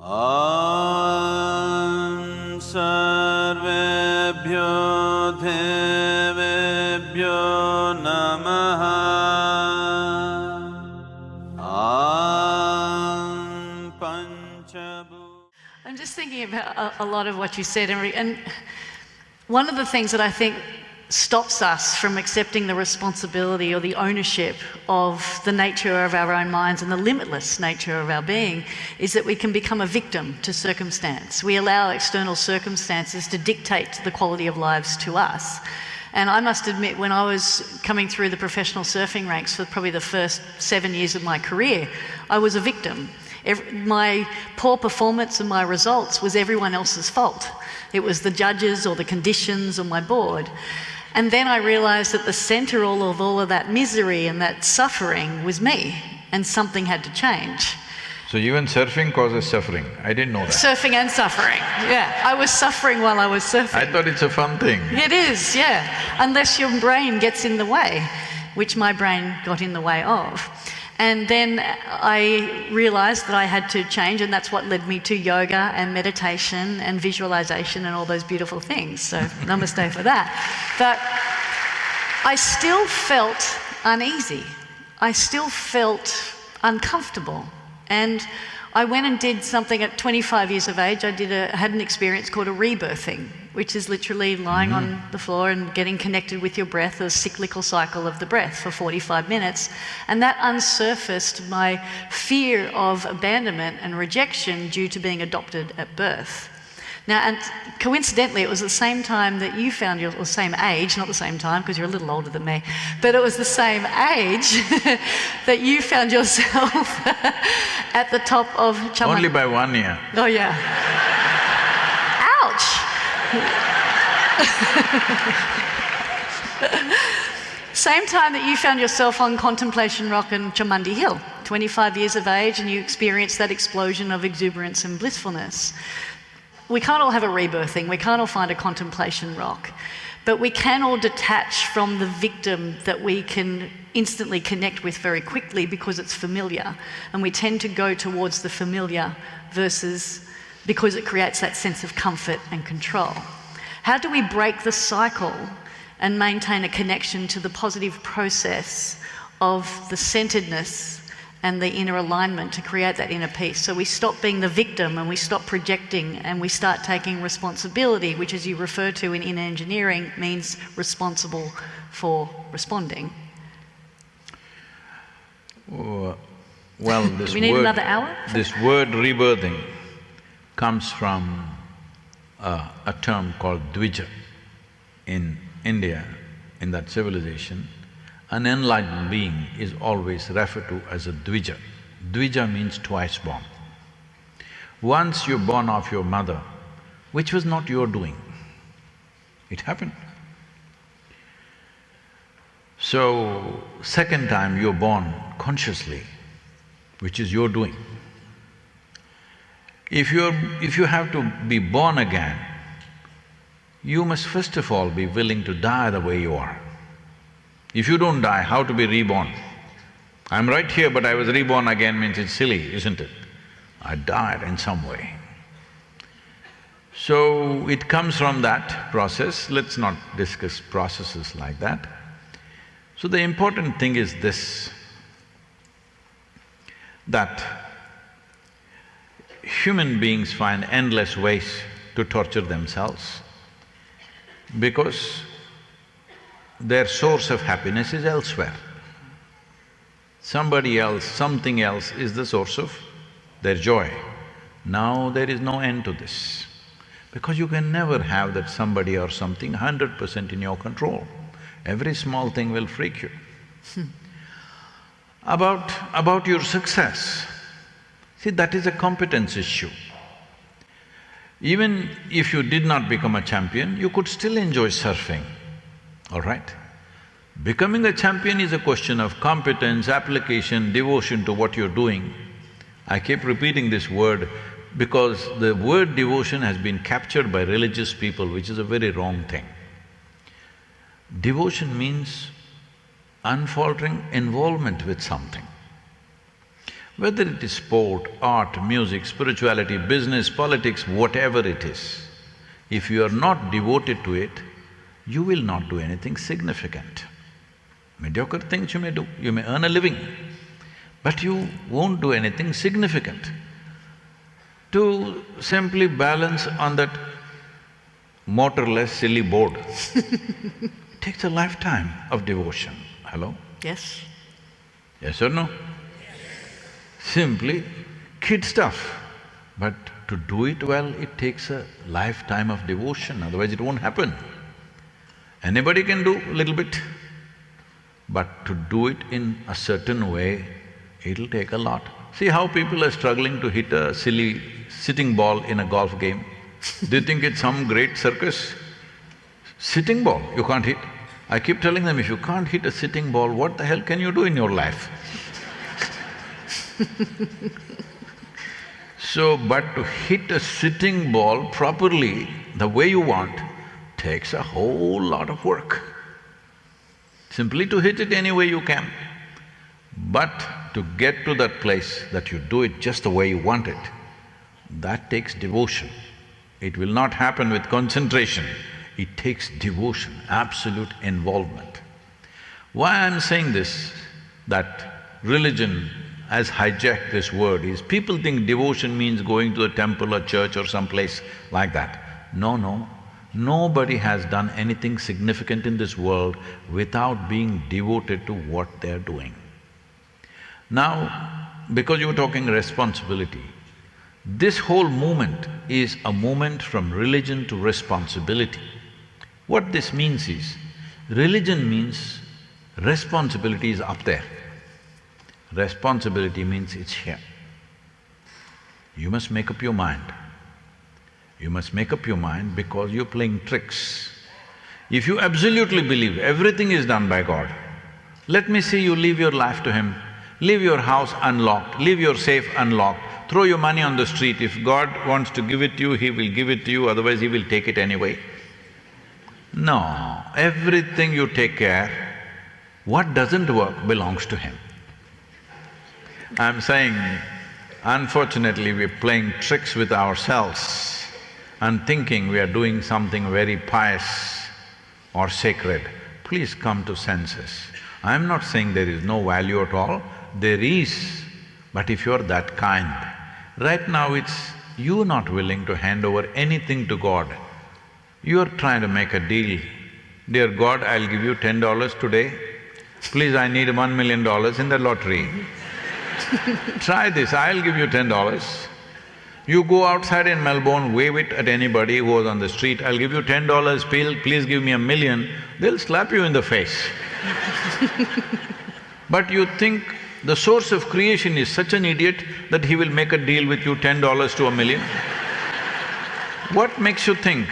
Om Sarvebhyo Devebhyo Namaha. Om Panchabhu. I'm just thinking about a lot of what you said, and one of the things that I think stops us from accepting the responsibility or the ownership of the nature of our own minds and the limitless nature of our being is that we can become a victim to circumstance. We allow external circumstances to dictate the quality of lives to us. And I must admit, when I was coming through the professional surfing ranks for probably the first 7 years of my career, I was a victim. My poor performance and my results was everyone else's fault. It was the judges or the conditions or my board. And then I realised that the centre of all of that misery and that suffering was me, and something had to change. So even surfing causes suffering. I didn't know that. Surfing and suffering, yeah. I was suffering while I was surfing. I thought it's a fun thing. It is, yeah. Unless your brain gets in the way, which my brain got in the way of. And then I realised that I had to change, and that's what led me to yoga and meditation and visualisation and all those beautiful things. So namaste for that. But I still felt uneasy. I still felt uncomfortable. And I went and did something at 25 years of age. I had an experience called a rebirthing, which is literally lying on the floor and getting connected with your breath, a cyclical cycle of the breath for 45 minutes. And that unsurfaced my fear of abandonment and rejection due to being adopted at birth. Now, and coincidentally, it was the same time that you found or same age, not the same time because you're a little older than me, but it was the same age that you found yourself at the top of Chaman. Only by 1 year. Oh, yeah. Ouch! Same time that you found yourself on Contemplation Rock and Chamandi Hill, 25 years of age, and you experienced that explosion of exuberance and blissfulness. We can't all have a rebirthing, we can't all find a contemplation rock, but we can all detach from the victim that we can instantly connect with very quickly because it's familiar, and we tend to go towards the familiar versus because it creates that sense of comfort and control. How do we break the cycle and maintain a connection to the positive process of the centeredness and the inner alignment to create that inner peace? So we stop being the victim and we stop projecting and we start taking responsibility, which, as you refer to in inner engineering, means responsible for responding. Well, this we need another hour? This word rebirthing comes from a term called dwija. In India, in that civilization, an enlightened being is always referred to as a dwija. Dwija means twice born. Once you're born of your mother, which was not your doing, it happened. So, second time you're born consciously, which is your doing. If you have to be born again, you must first of all be willing to die the way you are. If you don't die, how to be reborn? I'm right here, but I was reborn again means it's silly, isn't it? I died in some way. So, it comes from that process. Let's not discuss processes like that. So, the important thing is this, that human beings find endless ways to torture themselves because their source of happiness is elsewhere. Somebody else, something else is the source of their joy. Now there is no end to this, because you can never have that somebody or something 100% in your control. Every small thing will freak you. About your success, see, that is a competence issue. Even if you did not become a champion, you could still enjoy surfing, all right? Becoming a champion is a question of competence, application, devotion to what you're doing. I keep repeating this word because the word devotion has been captured by religious people, which is a very wrong thing. Devotion means unfaltering involvement with something. Whether it is sport, art, music, spirituality, business, politics, whatever it is, if you are not devoted to it, you will not do anything significant. Mediocre things you may do, you may earn a living, but you won't do anything significant. To simply balance on that motorless, silly board takes a lifetime of devotion. Hello? Yes. Yes or no? Simply kid stuff. But to do it well, it takes a lifetime of devotion, otherwise it won't happen. Anybody can do a little bit, but to do it in a certain way, it'll take a lot. See how people are struggling to hit a silly sitting ball in a golf game? Do you think it's some great circus? Sitting ball, you can't hit. I keep telling them, if you can't hit a sitting ball, what the hell can you do in your life? So, but to hit a sitting ball properly, the way you want, takes a whole lot of work. Simply to hit it any way you can. But to get to that place that you do it just the way you want it, that takes devotion. It will not happen with concentration, it takes devotion, absolute involvement. Why I'm saying this, that religion has hijacked this word is, people think devotion means going to a temple or church or some place like that. No, nobody has done anything significant in this world without being devoted to what they're doing. Now, because you were talking responsibility, this whole movement is a movement from religion to responsibility. What this means is, religion means responsibility is up there. Responsibility means it's here. You must make up your mind. You must make up your mind because you're playing tricks. If you absolutely believe everything is done by God, let me see you leave your life to Him, leave your house unlocked, leave your safe unlocked, throw your money on the street. If God wants to give it to you, He will give it to you, otherwise He will take it anyway. No, everything you take care, what doesn't work belongs to Him. I'm saying, unfortunately, we're playing tricks with ourselves and thinking we are doing something very pious or sacred. Please come to senses. I'm not saying there is no value at all, there is, but if you're that kind, right now it's you not willing to hand over anything to God. You're trying to make a deal. Dear God, I'll give you $10 today, please I need $1 million in the lottery. Try this, I'll give you $10. You go outside in Melbourne, wave it at anybody who was on the street, I'll give you $10, please give me $1 million, they'll slap you in the face. But you think the source of creation is such an idiot that he will make a deal with you, $10 to $1 million? What makes you think?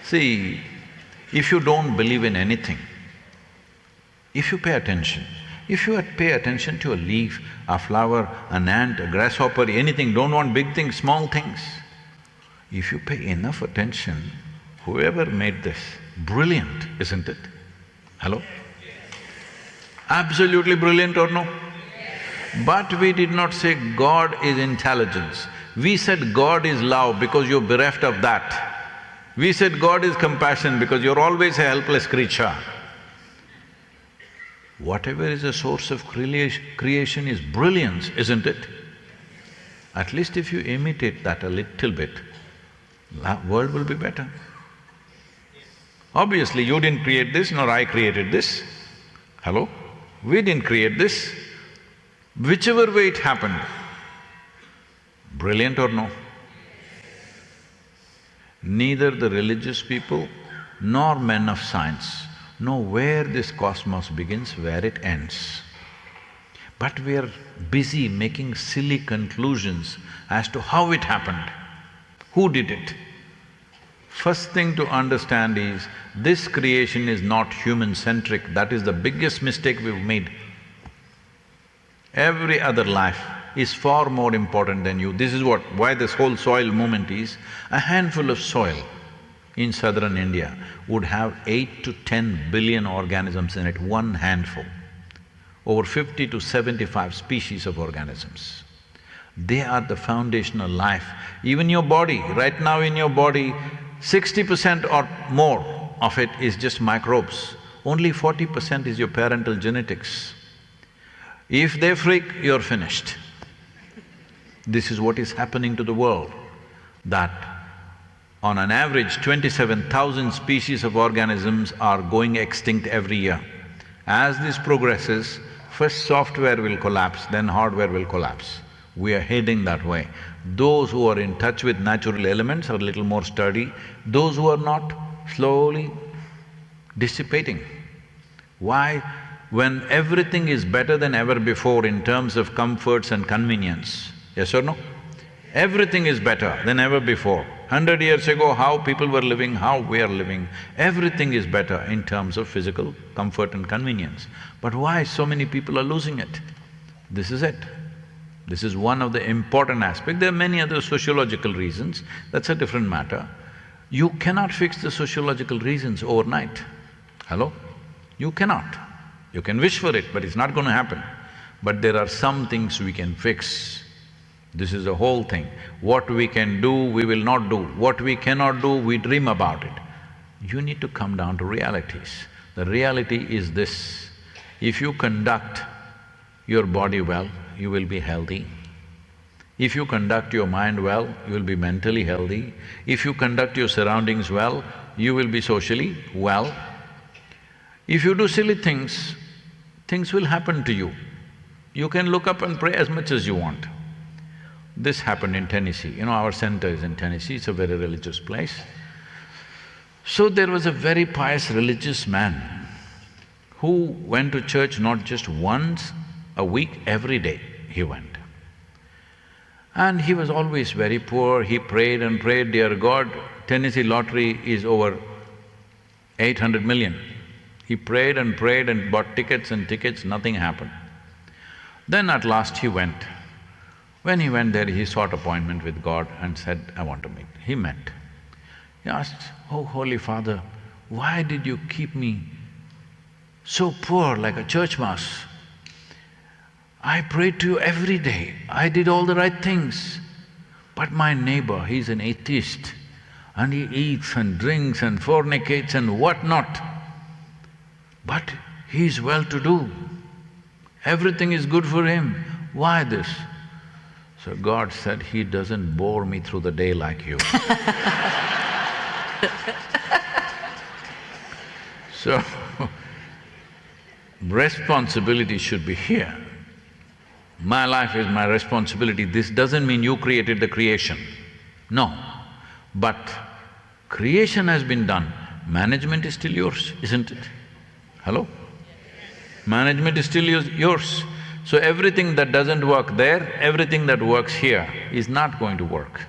See, if you don't believe in anything, if you pay attention, if you pay attention to a leaf, a flower, an ant, a grasshopper, anything, don't want big things, small things, if you pay enough attention, whoever made this, brilliant, isn't it? Hello? Absolutely brilliant or no? But we did not say God is intelligence. We said God is love because you're bereft of that. We said God is compassion because you're always a helpless creature. Whatever is the source of creation is brilliance, isn't it? At least if you imitate that a little bit, the world will be better. Obviously, you didn't create this, nor I created this. Hello? We didn't create this. Whichever way it happened, brilliant or no? Neither the religious people nor men of science know where this cosmos begins, where it ends. But we are busy making silly conclusions as to how it happened, who did it. First thing to understand is, this creation is not human-centric, that is the biggest mistake we've made. Every other life is far more important than you. This is why this whole soil movement is, a handful of soil in southern India would have 8 to 10 billion organisms in it, one handful. over 50 to 75 species of organisms. They are the foundational life. Even your body, right now in your body, 60% or more of it is just microbes. Only 40% is your parental genetics. If they freak, you're finished. This is what is happening to the world, that on an average 27,000 species of organisms are going extinct every year. As this progresses, first software will collapse, then hardware will collapse. We are heading that way. Those who are in touch with natural elements are a little more sturdy, those who are not, slowly dissipating. Why? When everything is better than ever before in terms of comforts and convenience, yes or no? Everything is better than ever before. 100 years ago, how people were living, how we are living, everything is better in terms of physical comfort and convenience. But why so many people are losing it? This is it. This is one of the important aspects. There are many other sociological reasons, that's a different matter. You cannot fix the sociological reasons overnight. Hello? You cannot. You can wish for it, but it's not going to happen. But there are some things we can fix. This is the whole thing. What we can do, we will not do. What we cannot do, we dream about it. You need to come down to realities. The reality is this: if you conduct your body well, you will be healthy. If you conduct your mind well, you will be mentally healthy. If you conduct your surroundings well, you will be socially well. If you do silly things, things will happen to you. You can look up and pray as much as you want. This happened in Tennessee. You know, our center is in Tennessee, it's a very religious place. So there was a very pious religious man who went to church not just once a week, every day he went. And he was always very poor, he prayed and prayed, dear God, Tennessee lottery is over 800 million. He prayed and bought tickets and tickets, nothing happened. Then at last he went. When he went there, he sought appointment with God and said, I want to meet. He met. He asked, Oh, Holy Father, why did you keep me so poor like a church mouse? I prayed to you every day, I did all the right things. But my neighbor, he's an atheist, and he eats and drinks and fornicates and whatnot. But he's well-to-do, everything is good for him. Why this? So God said, he doesn't bore me through the day like you. So, responsibility should be here. My life is my responsibility. This doesn't mean you created the creation, no. But creation has been done, management is still yours, isn't it? Hello? Management is still yours. So everything that doesn't work there, everything that works here is not going to work.